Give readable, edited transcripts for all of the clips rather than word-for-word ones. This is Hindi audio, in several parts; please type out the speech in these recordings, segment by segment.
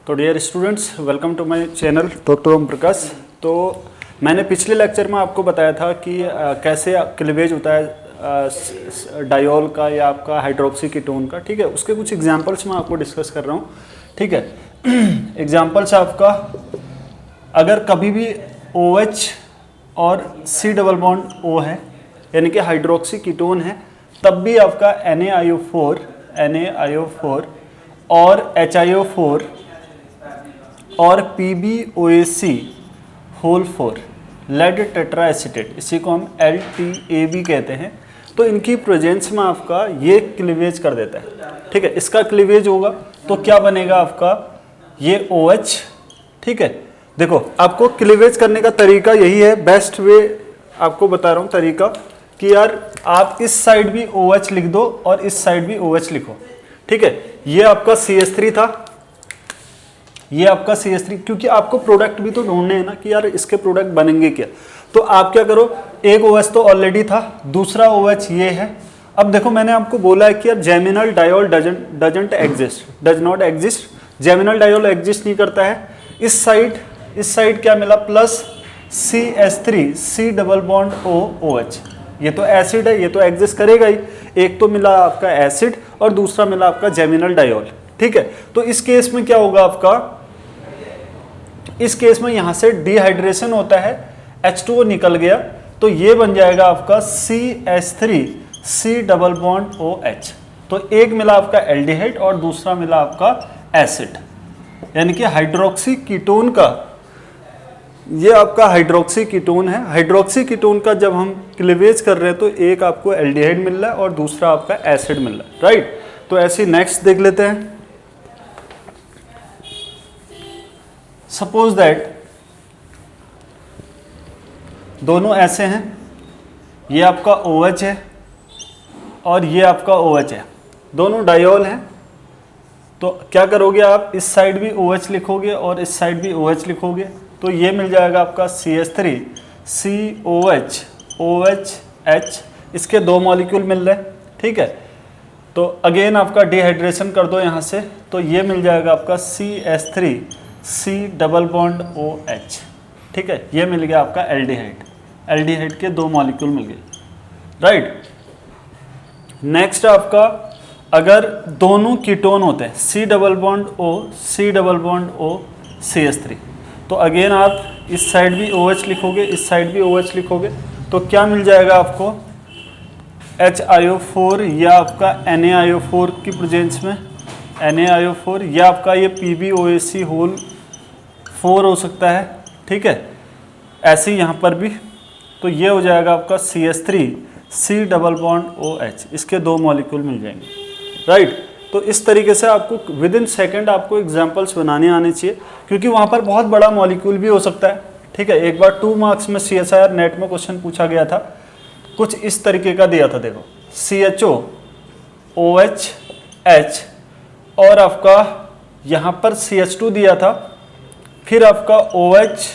तो dear students, welcome to my channel doctor Om Prakash. तो मैंने पिछले लेक्चर में आपको बताया था कि कैसे क्लीवेज होता है डायोल का या आपका हाइड्रोक्सी कीटोन का। ठीक है, उसके कुछ एग्जांपल्स मैं आपको डिस्कस कर रहा हूँ। ठीक है, एग्जांपल्स आपका अगर कभी भी OH और C डबल बॉन्ड O है यानी कि हाइड्रोक्सी कीटोन है, तब भी आपका NaIO4 और HiO4 और PbOAc whole 4 lead tetra acetate, इसी को हम LTAB कहते हैं। तो इनकी प्रेजेंस में आपका ये क्लीवेज कर देता है। ठीक है, इसका क्लीवेज होगा तो क्या बनेगा आपका ये OH। ठीक है, देखो आपको क्लीवेज करने का तरीका यही है, बेस्ट वे आपको बता रहा हूँ तरीका कि यार आप इस साइड भी OH लिख दो और इस साइड भी OH लिखो। ठीक है, ये आपका CH3 था, ये आपका CH3, क्योंकि आपको प्रोडक्ट भी तो ढूंढने हैं ना कि यार इसके प्रोडक्ट बनेंगे क्या। तो आप क्या करो, एक OH तो ऑलरेडी था, दूसरा OH ये है। अब देखो मैंने आपको बोला है कि यार geminal diol does not exist, geminal diol exist नहीं करता है। इस साइड क्या मिला, plus CH3 C double bond OH, ये तो एसिड है, ये तो एग्जिस्ट करेगा ही। एक तो मिला आपका एसिड और दूसरा मिला आपका जेमिनल डायोल। ठीक है, तो इस केस में क्या होगा आपका, इस केस में यहां से डिहाइड्रेशन होता है, H2O निकल गया, तो ये बन जाएगा आपका CH3 C double bond OH। तो एक मिला आपका एल्डिहाइड और दूसरा मिला आपका एसिड, यानी कि हाइड्रोक्सी कीटोन का, ये आपका हाइड्रोक्सी कीटोन है। हाइड्रोक्सी कीटोन का जब हम क्लीवेज कर रहे हैं तो एक आपको एल्डिहाइड मिल रहा है और दूसरा आपका एसिड मिल रहा है, राइट। तो ऐसे नेक्स्ट देख लेते हैं। सपोज दैट दोनों ऐसे हैं, ये आपका OH है और ये आपका OH है, दोनों डायोल हैं। तो क्या करोगे आप, इस साइड भी OH लिखोगे और इस साइड भी OH लिखोगे, तो ये मिल जाएगा आपका CH3 COH OH, इसके दो मॉलिक्यूल मिल रहे हैं। ठीक है, तो अगेन आपका डिहाइड्रेशन कर दो यहाँ से, तो ये मिल जाएगा आपका CH3 C double bond OH। ठीक है, ये मिल गया आपका एल्डिहाइड के दो मॉलिक्यूल मिल गए, राइट। नेक्स्ट आपका अगर दोनों कीटोन होते हैं C double bond O CH3, तो अगेन आप इस साइड भी OH लिखोगे, इस साइड भी OH लिखोगे, तो क्या मिल जाएगा आपको HiO4 या आपका NaIO4 की प्रेजेंस में NaIO4 या आपका ये PbOAc होल 4 हो सकता है। ठीक है, ऐसे ही यहाँ पर भी, तो ये हो जाएगा आपका CH3 C double bond OH, इसके दो मॉलिक्यूल मिल जाएंगे, राइट। तो इस तरीके से आपको विद इन सेकेंड आपको एग्जाम्पल्स बनाने आने चाहिए, क्योंकि वहाँ पर बहुत बड़ा मॉलिक्यूल भी हो सकता है। ठीक है, एक बार 2 मार्क्स में CSIR नेट में क्वेश्चन पूछा गया था, कुछ इस तरीके का दिया था। देखो CHO OH H और आपका यहाँ पर CH2 दिया था, फिर आपका OH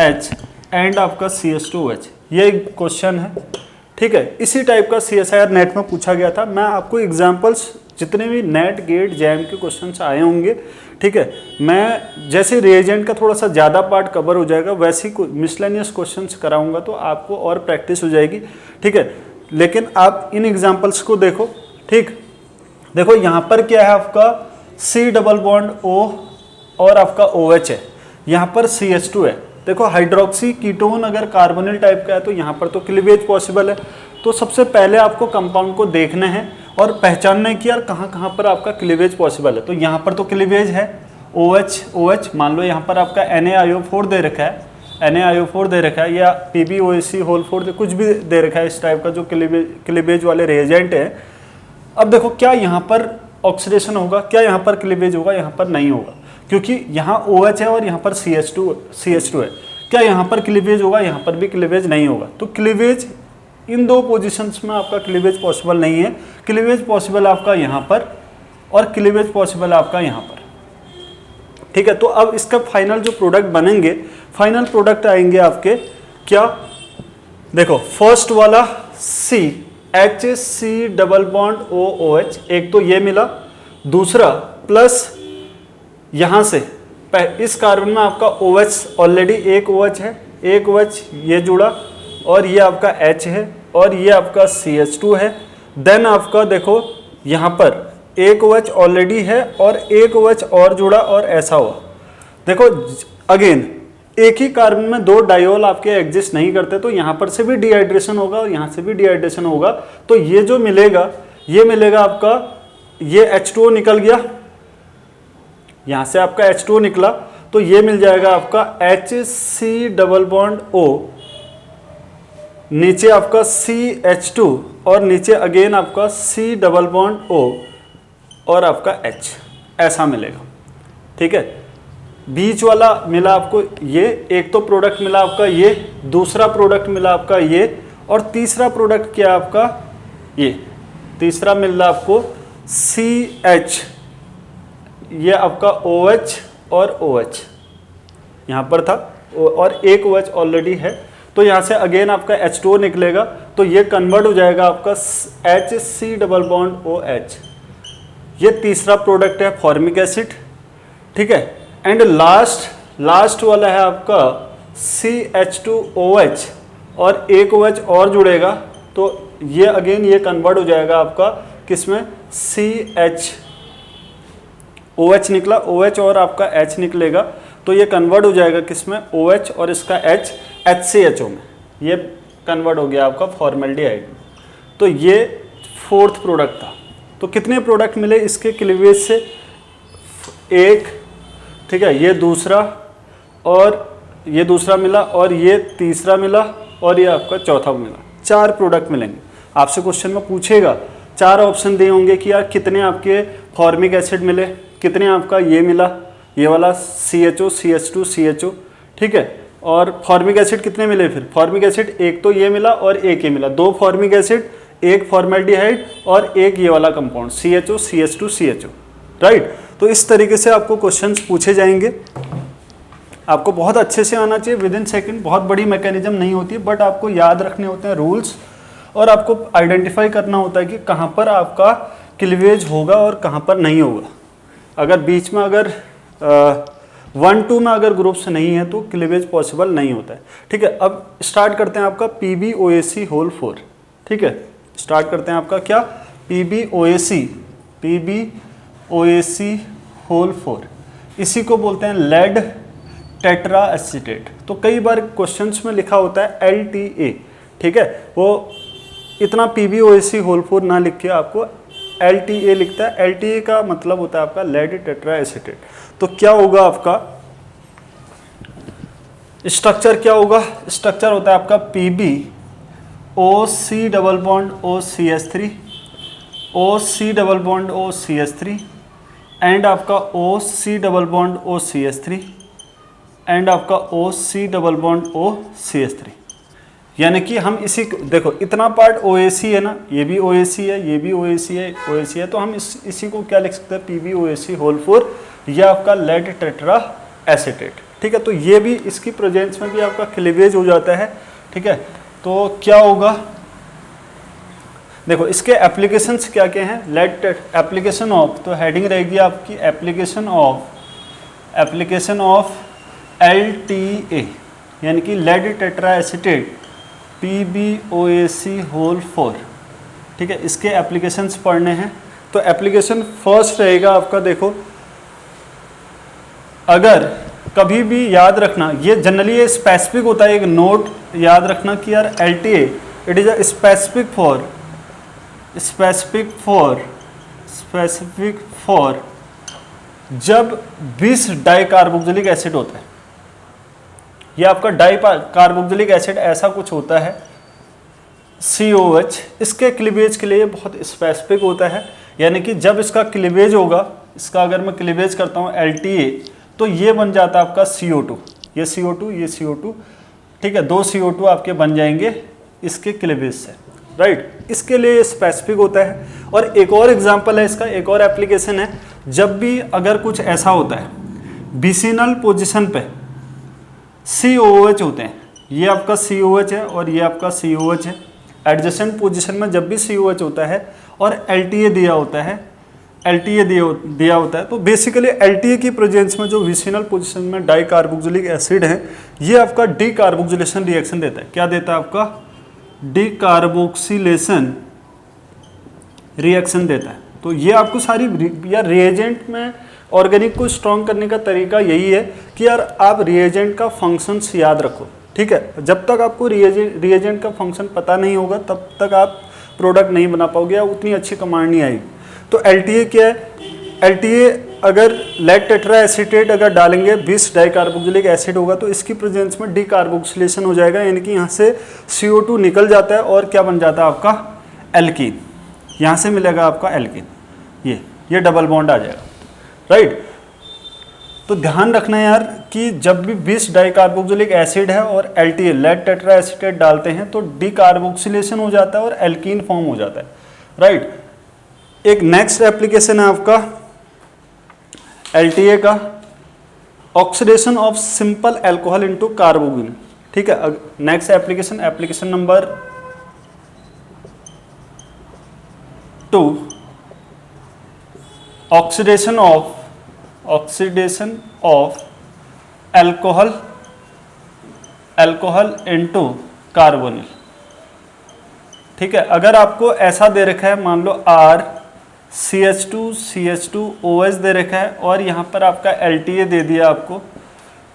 H एंड आपका CH2OH, ये क्वेश्चन है। ठीक है, इसी टाइप का CSIR नेट में पूछा गया था। मैं आपको एग्जांपल्स जितने भी नेट गेट जैम के क्वेश्चंस आए होंगे, ठीक है, मैं जैसे रिएजेंट का थोड़ा सा ज़्यादा पार्ट कवर हो जाएगा, वैसे ही मिसलेनियस क्वेश्चंस कराऊंगा तो आपको और प्रैक्टिस हो जाएगी। ठीक है, लेकिन आप इन एग्जांपल्स को देखो। ठीक, देखो यहाँ पर क्या है, आपका C डबल बॉन्ड O और आपका OH है, यहाँ पर CH2 है। देखो हाइड्रोक्सी कीटोन अगर कार्बोनिल टाइप का है तो यहाँ पर तो क्लीवेज पॉसिबल है। तो सबसे पहले आपको कंपाउंड को देखना है और पहचानना है कि यार कहाँ कहाँ पर आपका क्लीवेज पॉसिबल है। तो यहाँ पर तो क्लीवेज है, OH मान लो यहाँ पर आपका NaIO4 दे रखा है, NaIO4 दे रखा है, या PbOAc होल 4 कुछ भी दे रखा है इस टाइप का जो क्लीवेज वाले रिएजेंट है। अब देखो क्या यहाँ पर ऑक्सीडेशन होगा, क्या यहाँ पर क्लीवेज होगा, यहाँ पर नहीं होगा, क्योंकि यहाँ OH है और यहाँ पर CH2 है। क्या यहाँ पर क्लीवेज होगा, यहाँ पर भी क्लीवेज नहीं होगा। तो क्लीवेज इन दो पोजीशंस में आपका क्लीवेज पॉसिबल नहीं है। क्लीवेज पॉसिबल आपका यहाँ पर और क्लीवेज पॉसिबल आपका यहाँ पर। ठीक है, तो अब इसका फाइनल जो प्रोडक्ट बनेंगे, फाइनल प्रोडक्ट आएंगे आपके क्या, देखो फर्स्ट वाला C डबल बॉन्ड OH, एक तो ये मिला, दूसरा प्लस यहाँ से इस कार्बन में आपका OH ऑलरेडी एक OH है, एक OH ये जुड़ा और ये आपका H है और ये आपका CH2 है। देन आपका देखो यहाँ पर एक OH ऑलरेडी है और एक OH और जुड़ा और ऐसा हुआ। देखो अगेन एक ही कार्बन में दो डायोल आपके एग्जिस्ट नहीं करते, तो यहाँ पर से भी डिहाइड्रेशन होगा और यहाँ से भी डिहाइड्रेशन होगा। तो ये जो मिलेगा ये मिलेगा आपका, ये H2O निकल गया, यहाँ से आपका H2O निकला तो ये मिल जाएगा आपका HC डबल बॉन्ड O, नीचे आपका CH2 और नीचे अगेन आपका C डबल बॉन्ड O और आपका H, ऐसा मिलेगा। ठीक है, बीच वाला मिला आपको ये, एक तो प्रोडक्ट मिला आपका ये, दूसरा प्रोडक्ट मिला आपका ये और तीसरा प्रोडक्ट क्या आपका ये, तीसरा मिल रहा आपको CH, ये आपका OH और OH यहाँ पर था और एक OH ऑलरेडी है, तो यहाँ से अगेन आपका H2O निकलेगा तो ये कन्वर्ट हो जाएगा आपका HC डबल बॉन्ड OH। ये तीसरा प्रोडक्ट है फॉर्मिक एसिड। ठीक है, एंड लास्ट वाला है आपका CH2OH और एक OH और जुड़ेगा तो ये अगेन ये कन्वर्ट हो जाएगा आपका किसमें, CHOH निकला, OH और आपका H निकलेगा तो ये कन्वर्ट हो जाएगा किसमें, OH और इसका H HCHO में, ये कन्वर्ट हो गया आपका फॉर्मेल्डिहाइड में। तो ये फोर्थ प्रोडक्ट था। तो कितने प्रोडक्ट मिले इसके क्लीवेज से, एक, ठीक है, ये दूसरा और ये दूसरा मिला और ये तीसरा मिला और ये आपका चौथा मिला, 4 प्रोडक्ट मिलेंगे। आपसे क्वेश्चन में पूछेगा, 4 ऑप्शन दिए होंगे कि यार कितने आपके फॉर्मिक एसिड मिले, कितने आपका ये मिला, ये वाला CHO CH2 CHO, ठीक है, और फॉर्मिक एसिड कितने मिले, फिर फॉर्मिक एसिड एक तो ये मिला और एक ये मिला, 2 फॉर्मिक एसिड, एक फॉर्मेल्डिहाइड और एक ये वाला compound CHO CH2 CHO, right. तो इस तरीके से आपको क्वेश्चंस पूछे जाएंगे, आपको बहुत अच्छे से आना चाहिए विद इन सेकेंड। बहुत बड़ी मैकेनिज्म नहीं होती है, बट आपको याद रखने होते हैं रूल्स और आपको आइडेंटिफाई करना होता है कि कहाँ पर आपका क्लीवेज होगा और कहाँ पर नहीं होगा। अगर बीच में अगर 1-2 में अगर ग्रुप्स नहीं है तो क्लीवेज पॉसिबल नहीं होता है। ठीक है, अब स्टार्ट करते हैं आपका PbOAC होल 4। ठीक है, स्टार्ट करते हैं आपका क्या, PbOAC होल 4, इसी को बोलते हैं लेड टेट्रा एसीटेट। तो कई बार क्वेश्चंस में लिखा होता है LTA, ठीक है, वो इतना PbOAC होल 4 ना लिख के आपको LTA लिखता है। LTA का मतलब होता है आपका लेड टेट्रा एसीटेट। तो क्या होगा आपका स्ट्रक्चर, क्या होगा स्ट्रक्चर होता है आपका PbOC double bond OCH3, OC double bond OCH3 and आपका OC double bond OCH3 and आपका OC डबल बॉन्ड OCH3। यानी कि हम इसी, देखो इतना पार्ट OAC है ना, ये भी OAC है, ये भी OAC है, तो हम इसी को क्या लिख सकते हैं, PbOAC होल 4, ये आपका लेड टेट्रा एसीटेट। ठीक है, तो ये भी इसकी प्रेजेंस में भी आपका क्लीवेज हो जाता है। ठीक है, तो क्या होगा, देखो इसके एप्लीकेशंस क्या क्या हैं, लेड एप्लीकेशन ऑफ, तो हेडिंग रहेगी आपकी एप्लीकेशन ऑफ LTA यानी कि lead tetra acetate PbOAC whole 4। ठीक है, इसके एप्लीकेशंस पढ़ने हैं। तो एप्लीकेशन फर्स्ट रहेगा आपका, देखो अगर कभी भी याद रखना, ये जनरली ये स्पेसिफिक होता है, एक नोट याद रखना कि यार LTA it is a specific for जब 20 डाइकार्बोक्सिलिक एसिड होता है, ये आपका डाइकार्बोक्सिलिक एसिड ऐसा कुछ होता है COH, इसके क्लीवेज के लिए बहुत स्पेसिफिक होता है। यानी कि जब इसका क्लीवेज होगा, इसका अगर मैं क्लीवेज करता हूँ LTA, तो ये बन जाता है आपका CO2, ये CO2 ये CO2। ठीक है, 2 CO2 आपके बन जाएंगे इसके क्लीवेज से, राइट। इसके लिए स्पेसिफिक होता है। और एक और एग्जांपल है इसका, एक और एप्लीकेशन है, जब भी अगर कुछ ऐसा होता है विसिनल पोजीशन पे COOH होते हैं, ये आपका COH है और ये आपका COH है। एडजेसेंट पोजीशन में जब भी COH होता है और LTA दिया होता है, LTA दिया होता है। तो बेसिकली LTA की प्रेजेंस में जो विसिनल पोजीशन में डाई कार्बोक्सिलिक एसिड है, ये आपका डी कार्बोक्सिलेशन रिएक्शन देता है। क्या देता है आपका? डी कार्बोक्सिलेशन रिएक्शन देता है। तो ये आपको सारी या रिएजेंट में ऑर्गेनिक को स्ट्रॉन्ग करने का तरीका यही है कि यार आप रिएजेंट का फंक्शंस याद रखो, ठीक है। जब तक आपको रिएजेंट का फंक्शन पता नहीं होगा तब तक आप प्रोडक्ट नहीं बना पाओगे या उतनी अच्छी कमांड नहीं आएगी। तो LTA क्या है? LTA अगर लेड टेट्रा एसीटेट अगर डालेंगे, बिस डाई कार्बोक्सिलिक एसिड होगा तो इसकी प्रेजेंस में डी कार्बोक्सिलेशन हो जाएगा, यानी कि यहाँ से CO2 निकल जाता है और क्या बन जाता है आपका? एल्कीन। यहाँ से मिलेगा आपका एल्कीन, ये डबल बॉन्ड आ जाएगा, राइट। तो ध्यान रखना है यार कि जब भी बिस डाई कार्बोक्सिलिक एसिड है और LTA लेड टेट्रा एसीटेट डालते हैं तो डी कार्बोक्सिलेशन हो जाता है और एल्कीन फॉर्म हो जाता है, राइट। एक नेक्स्ट एप्लीकेशन है आपका LTA का, oxidation of simple alcohol into carboxyl, ठीक है। Next application number 2, oxidation of alcohol into carbonyl, ठीक है। अगर आपको ऐसा दे रखा है, मान लो CH2OH दे रखा है और यहाँ पर आपका LTA दे दिया आपको,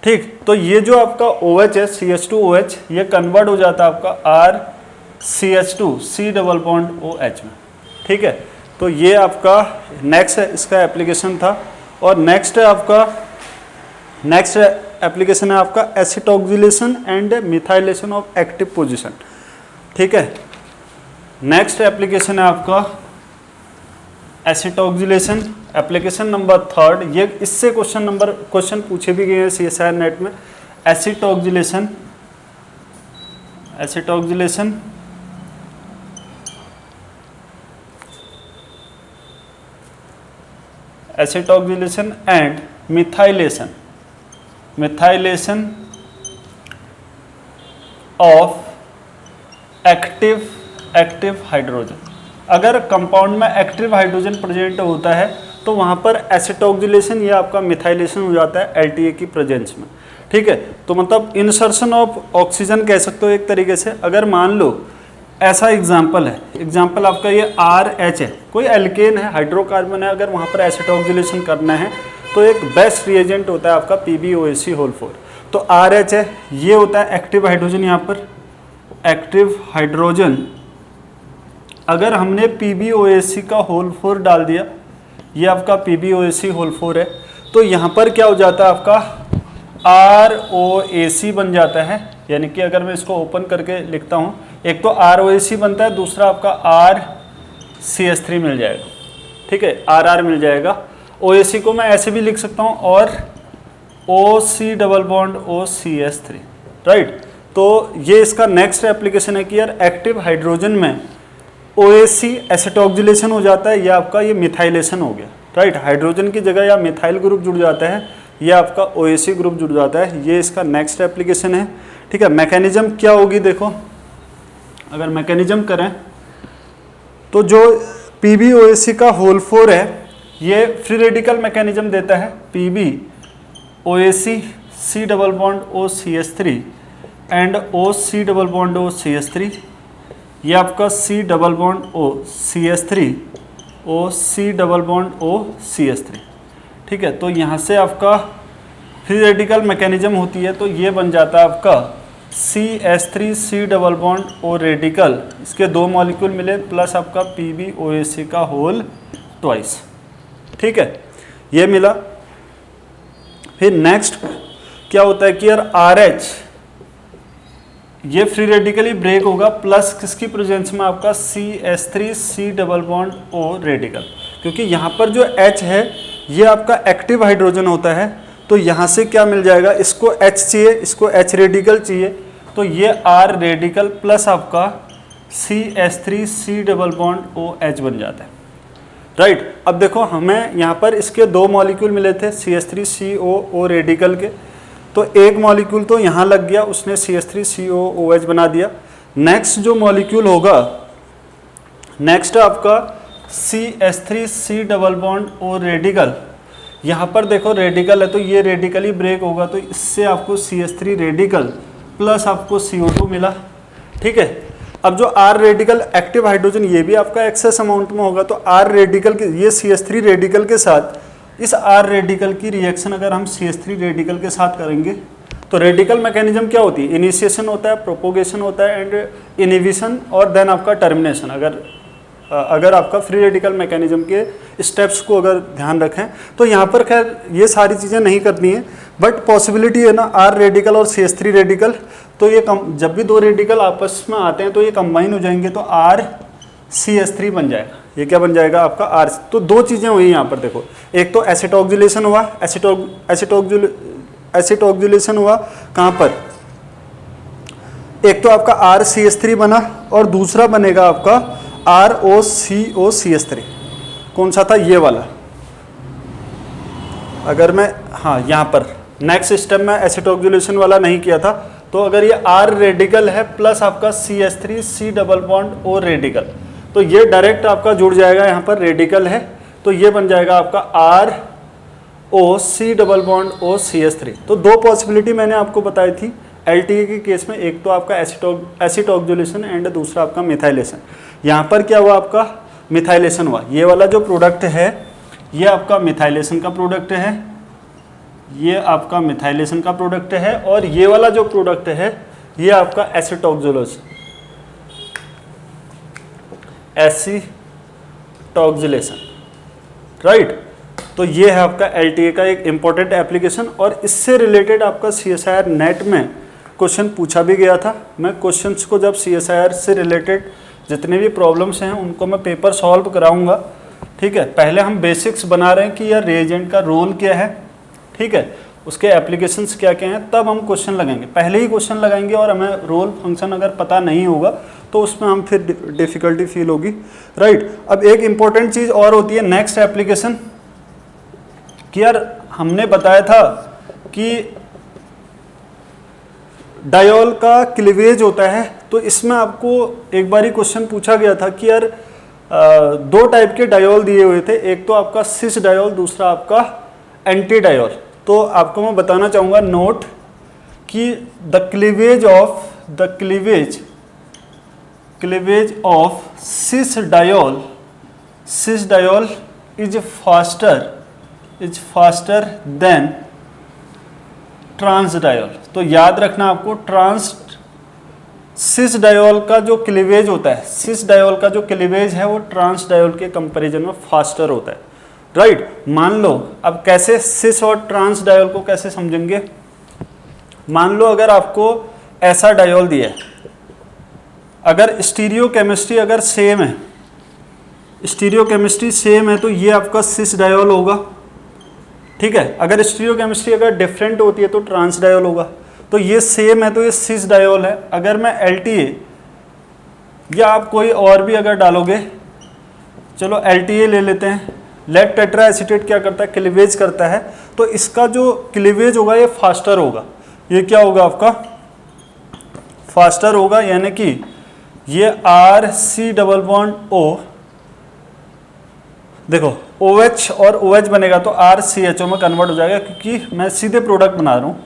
ठीक। तो ये जो आपका OH है CH2OH, ये कन्वर्ट हो जाता है आपका RCH2 C double bond OH में, ठीक है। तो ये आपका नेक्स्ट है, इसका एप्लीकेशन था। और नेक्स्ट एप्लीकेशन है आपका acetoxylation and methylation of active position, ठीक है। नेक्स्ट एप्लीकेशन है आपका एसिटोक्सिलेशन, एप्लीकेशन नंबर 3, ये इससे क्वेश्चन पूछे भी गए हैं CSIR नेट में। Acetoxylation and methylation of active hydrogen. अगर कंपाउंड में एक्टिव हाइड्रोजन प्रेजेंट होता है तो वहाँ पर एसिटोक्सिलेशन या आपका मिथाइलेशन हो जाता है LTA की प्रेजेंस में, ठीक है। तो मतलब इंसर्शन ऑफ ऑक्सीजन कह सकते हो एक तरीके से। अगर मान लो ऐसा एग्जाम्पल आपका ये RH है, कोई एल्केन है, हाइड्रोकार्बन है, अगर वहाँ पर एसिटोक्सिलेशन करना है तो एक बेस्ट रिएजेंट होता है आपका PbOAc(4). तो RH है, ये होता है एक्टिव हाइड्रोजन, यहाँ पर एक्टिव हाइड्रोजन। अगर हमने PbOAc(4) डाल दिया, ये आपका PbOAc(4) है, तो यहाँ पर क्या हो जाता है आपका ROAC बन जाता है। यानी कि अगर मैं इसको ओपन करके लिखता हूँ, एक तो ROAC बनता है, दूसरा आपका RCH3 मिल जाएगा, ठीक है, RR मिल जाएगा। OAC को मैं ऐसे भी लिख सकता हूँ और OC double bond OCH3, right. तो ये इसका नेक्स्ट एप्लीकेशन है कि यार एक्टिव हाइड्रोजन में OAC एसिटोक्सिलेशन हो जाता है, या आपका ये मिथाइलेशन हो गया, राइट। हाइड्रोजन की जगह या मिथाइल ग्रुप जुड़ जाता है, या आपका OAC ग्रुप जुड़ जाता है। ये इसका नेक्स्ट एप्लीकेशन है, ठीक है। मैकेनिज्म क्या होगी देखो, अगर मैकेनिज्म करें तो जो PbOAc(4) है, ये फ्री रेडिकल मैकेनिज्म देता है। PbOAc C double bond OCH3 and OC double bond OCH3, ये आपका C double bond OCH3 OC double bond OCH3, ठीक है। तो यहाँ से आपका फ्री रेडिकल मैकेनिज्म होती है, तो ये बन जाता है आपका CH3 C double bond O radical, इसके 2 मॉलिक्यूल मिले प्लस आपका PbOAc(2), ठीक है, ये मिला। फिर नेक्स्ट क्या होता है कि यार RH, ये फ्री रेडिकली ब्रेक होगा प्लस किसकी प्रेजेंस में आपका CH3 C double bond O radical, क्योंकि यहाँ पर जो H है ये आपका एक्टिव हाइड्रोजन होता है। तो यहाँ से क्या मिल जाएगा, इसको H चाहिए, इसको H रेडिकल चाहिए, तो ये R रेडिकल प्लस आपका CH3 C double bond OH बन जाता है, राइट। अब देखो हमें यहाँ पर इसके 2 मॉलिक्यूल मिले थे CH3CO रेडिकल के, तो एक मॉलिक्यूल तो यहाँ लग गया, उसने CH3COOH बना दिया। नेक्स्ट जो मॉलिक्यूल होगा, नेक्स्ट आपका CH3 double bond O radical, यहाँ पर देखो रेडिकल है तो ये रेडिकल ही ब्रेक होगा, तो इससे आपको CH3 रेडिकल प्लस आपको CO2 मिला। ठीक है, अब जो R रेडिकल एक्टिव हाइड्रोजन ये भी आपका एक्सेस अमाउंट में होगा, तो R रेडिकल के ये CH3 रेडिकल के साथ इस R रेडिकल की रिएक्शन अगर हम CH3 रेडिकल के साथ करेंगे तो रेडिकल मैकेनिज्म क्या होती है, इनिशिएशन होता है, प्रोपोगेशन होता है एंड इनहिबिशन और देन आपका टर्मिनेशन। अगर आपका फ्री रेडिकल मैकेनिज्म के स्टेप्स को अगर ध्यान रखें तो यहाँ पर खैर ये सारी चीज़ें नहीं करनी है, बट पॉसिबिलिटी है ना R रेडिकल और CH3 रेडिकल, तो ये जब भी दो रेडिकल आपस में आते हैं तो ये कंबाइन हो जाएंगे तो RCH3 बन जाएगा। ये क्या बन जाएगा आपका R। तो दो चीज़ें हुई यहाँ पर देखो, एक तो एसिटोक्सिलेशन हुआ, एसिटोक्सिलेशन हुआ कहाँ पर, एक तो आपका RCH3 बना और दूसरा बनेगा आपका ROCOCH3। कौन सा था, ये वाला। अगर मैं हाँ यहाँ पर नेक्स्ट स्टेप में एसिटोक्सिलेशन वाला नहीं किया था, तो अगर ये R रेडिकल है प्लस आपका CH3 C double bond O radical, तो ये डायरेक्ट आपका जुड़ जाएगा, यहाँ पर रेडिकल है तो ये बन जाएगा आपका ROC double bond O CH3। तो दो पॉसिबिलिटी मैंने आपको बताई थी LTA के केस में, एक तो आपका एसिटोक्सिलेशन एंड दूसरा आपका मिथाइलेशन। यहाँ पर क्या हुआ, आपका मिथाइलेशन हुआ। ये वाला जो प्रोडक्ट है ये आपका मिथाइलेशन का प्रोडक्ट है, ये आपका मिथाइलेशन का प्रोडक्ट है, और ये वाला जो प्रोडक्ट है ये आपका एसिटोक्सिलेशन, राइट। तो ये है आपका LTA का एक इम्पॉर्टेंट एप्लीकेशन, और इससे रिलेटेड आपका CSIR नेट में क्वेश्चन पूछा भी गया था। मैं क्वेश्चंस को जब CSIR से रिलेटेड जितने भी प्रॉब्लम्स हैं उनको मैं पेपर सॉल्व कराऊंगा। ठीक है, पहले हम बेसिक्स बना रहे हैं कि यार रिएजेंट का रोल क्या है, ठीक है, उसके एप्लीकेशंस क्या क्या हैं, तब हम क्वेश्चन लगाएंगे। पहले ही क्वेश्चन लगाएंगे और हमें रोल फंक्शन अगर पता नहीं होगा तो उसमें हम फिर डिफ़िकल्टी फील होगी, राइट। अब एक इम्पॉर्टेंट चीज़ और होती है नेक्स्ट एप्लीकेशन कि यार हमने बताया था कि डायोल का क्लीवेज होता है, तो इसमें आपको एक बारी क्वेश्चन पूछा गया था कि यार दो टाइप के डायोल दिए हुए थे, एक तो आपका सिस डायोल, दूसरा आपका एंटी डायोल। तो आपको मैं बताना चाहूँगा नोट कि the cleavage of cis diol is faster than trans diol. तो याद रखना आपको, सिस डायोल का जो क्लीवेज होता है, सिस डायोल का जो क्लीवेज है वो ट्रांस डायोल के कंपैरिजन में फास्टर होता है, राइट। मान लो, अब कैसे सिस और ट्रांस डायोल को कैसे समझेंगे, मान लो अगर आपको ऐसा डायोल दिया है, अगर स्टीरियो केमिस्ट्री अगर सेम है, स्टीरियो केमिस्ट्री सेम है तो ये आपका सिस डायोल होगा, ठीक है। अगर स्टीरियो केमिस्ट्री अगर डिफरेंट होती है तो ट्रांस डायोल होगा। तो ये सेम है तो ये सिस डायोल है। अगर मैं LTA या आप कोई और भी अगर डालोगे, चलो LTA ले लेते हैं, लेड टेट्रा एसीटेट क्या करता है, क्लीवेज करता है, तो इसका जो क्लीवेज होगा ये फास्टर होगा। ये क्या होगा आपका, फास्टर होगा, यानी कि ये RC डबल बॉन्ड O, देखो OH और OH बनेगा तो RCHO में कन्वर्ट हो जाएगा, क्योंकि मैं सीधे प्रोडक्ट बना रहा हूँ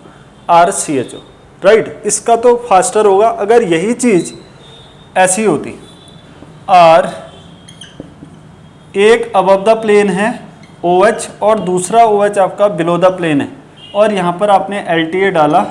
RCHO, राइट। इसका तो फास्टर होगा। अगर यही चीज़ ऐसी होती, R एक अबव द प्लेन है OH और दूसरा OH आपका बिलो द प्लेन है, और यहाँ पर आपने LTA डाला,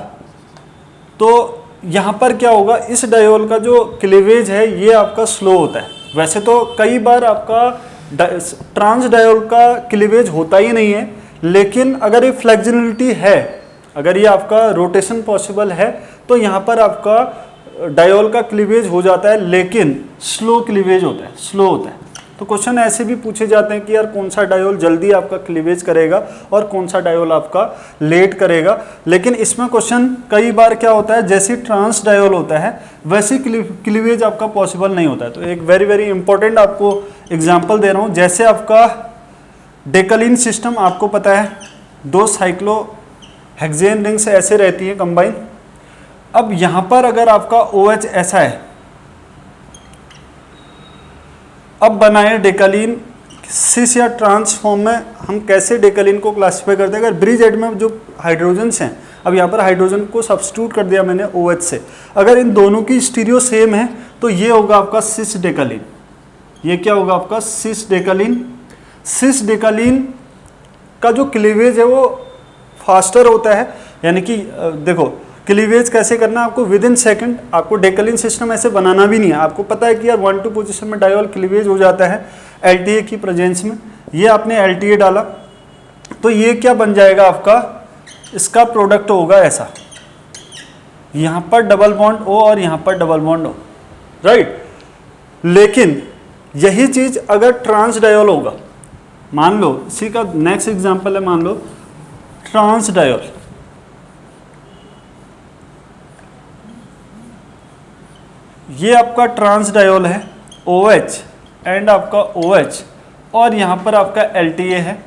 तो यहाँ पर क्या होगा, इस डायोल का जो क्लीवेज है ये आपका स्लो होता है। वैसे तो कई बार आपका ट्रांस डायोल का क्लीवेज होता ही नहीं है, लेकिन अगर ये फ्लेक्सिबिलिटी है, अगर ये आपका रोटेशन पॉसिबल है, तो यहाँ पर आपका डायोल का क्लीवेज हो जाता है, लेकिन स्लो क्लीवेज होता है, स्लो होता है। तो क्वेश्चन ऐसे भी पूछे जाते हैं कि यार कौन सा डायोल जल्दी आपका क्लीवेज करेगा और कौन सा डायोल आपका लेट करेगा। लेकिन इसमें क्वेश्चन कई बार क्या होता है, जैसे ट्रांस डायोल होता है वैसे क्लीवेज आपका पॉसिबल नहीं होता है। तो एक वेरी वेरी इंपॉर्टेंट आपको एग्जांपल दे रहा हूँ। जैसे आपका डेकलिन सिस्टम आपको पता है, दो साइक्लोहेक्सेन रिंग्स ऐसे रहती हैं कंबाइन। अब यहाँ पर अगर आपका OH ऐसा है, अब बनाए डेकालीन सिस या ट्रांस फॉर्म में हम कैसे डेकालीन को क्लासीफाई करते हैं। अगर ब्रिज एड में जो हाइड्रोजन्स हैं, अब यहाँ पर हाइड्रोजन को सब्स्टिट्यूट कर दिया मैंने OH से, अगर इन दोनों की स्टीरियो सेम है तो ये होगा आपका सिस डेकालीन। ये क्या होगा आपका सिस डेकालीन। सिस डेकालीन का जो क्लीवेज है वो फास्टर होता है, यानी कि देखो क्लीवेज कैसे करना है आपको, विद इन सेकेंड। आपको डेकालीन सिस्टम ऐसे बनाना भी नहीं है, आपको पता है कि यार 1-2 पोजीशन में डायोल क्लीवेज हो जाता है LTA की प्रेजेंस में। ये आपने LTA डाला तो ये क्या बन जाएगा आपका, इसका प्रोडक्ट होगा ऐसा, यहाँ पर डबल बॉन्ड O और यहाँ पर डबल बॉन्ड O, राइट। लेकिन यही चीज अगर ट्रांस डायोल होगा, मान लो इसी का नेक्स्ट एग्जांपल है, मान लो ट्रांस डायोल, ये आपका ट्रांस डायोल है OH एंड आपका OH और यहाँ पर आपका LTA है,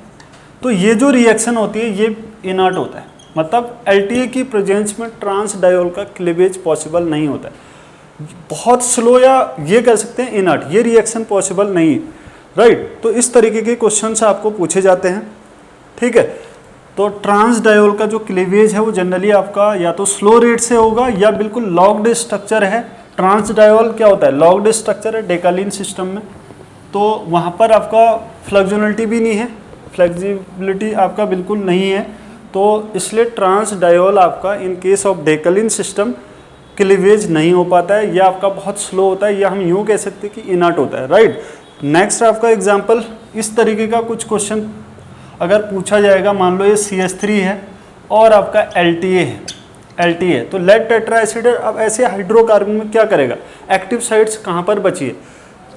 तो ये जो रिएक्शन होती है ये इनर्ट होता है, मतलब LTA की प्रेजेंस में ट्रांस डायोल का क्लीवेज पॉसिबल नहीं होता है, बहुत स्लो, या ये कह सकते हैं इनर्ट, ये रिएक्शन पॉसिबल नहीं है, राइट। तो इस तरीके के क्वेश्चन आपको पूछे जाते हैं, ठीक है। तो ट्रांस डायोल का जो क्लीवेज है वो जनरली आपका या तो स्लो रेट से होगा या बिल्कुल लॉक्ड स्ट्रक्चर है। ट्रांस डायोल क्या होता है, लॉक्ड स्ट्रक्चर है डेकालीन सिस्टम में, तो वहाँ पर आपका फ्लेक्सिबिलिटी भी नहीं है, फ्लेक्सिबिलिटी आपका बिल्कुल नहीं है, तो इसलिए ट्रांस डायोल आपका in case of decalin system cleavage नहीं हो पाता है, या आपका बहुत स्लो होता है, या हम यूँ कह सकते हैं कि इनर्ट होता है, राइट। नेक्स्ट आपका एग्जाम्पल इस तरीके का कुछ क्वेश्चन अगर पूछा जाएगा, मान लो ये CH3 है और आपका LTA है, तो लेड टेट्राएसिड। अब ऐसे हाइड्रोकार्बन में क्या करेगा, एक्टिव साइट्स कहाँ पर बची है,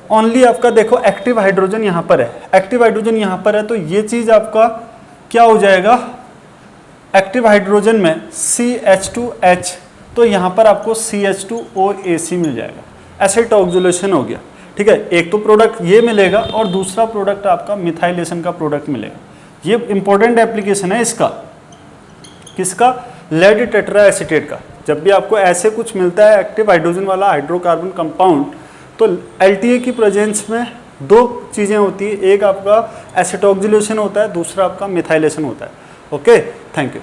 ओनली आपका देखो एक्टिव हाइड्रोजन यहाँ पर है, एक्टिव हाइड्रोजन यहाँ पर है, तो ये चीज़ आपका क्या हो जाएगा, एक्टिव हाइड्रोजन में CH2H, तो यहाँ पर आपको CH2OAC मिल जाएगा, एसिड ऑक्सीडेशन हो गया, ठीक है। एक तो प्रोडक्ट ये मिलेगा और दूसरा प्रोडक्ट आपका मिथाइलेशन का प्रोडक्ट मिलेगा। ये इंपॉर्टेंट एप्लीकेशन है इसका, किसका, लेड टेट्राएसिटेट का। जब भी आपको ऐसे कुछ मिलता है एक्टिव हाइड्रोजन वाला हाइड्रोकार्बन कंपाउंड, तो LTA की प्रेजेंस में दो चीज़ें होती है, एक आपका एसिड ऑक्सीडेशन होता है, दूसरा आपका मिथाइलेशन होता है। Okay, thank you.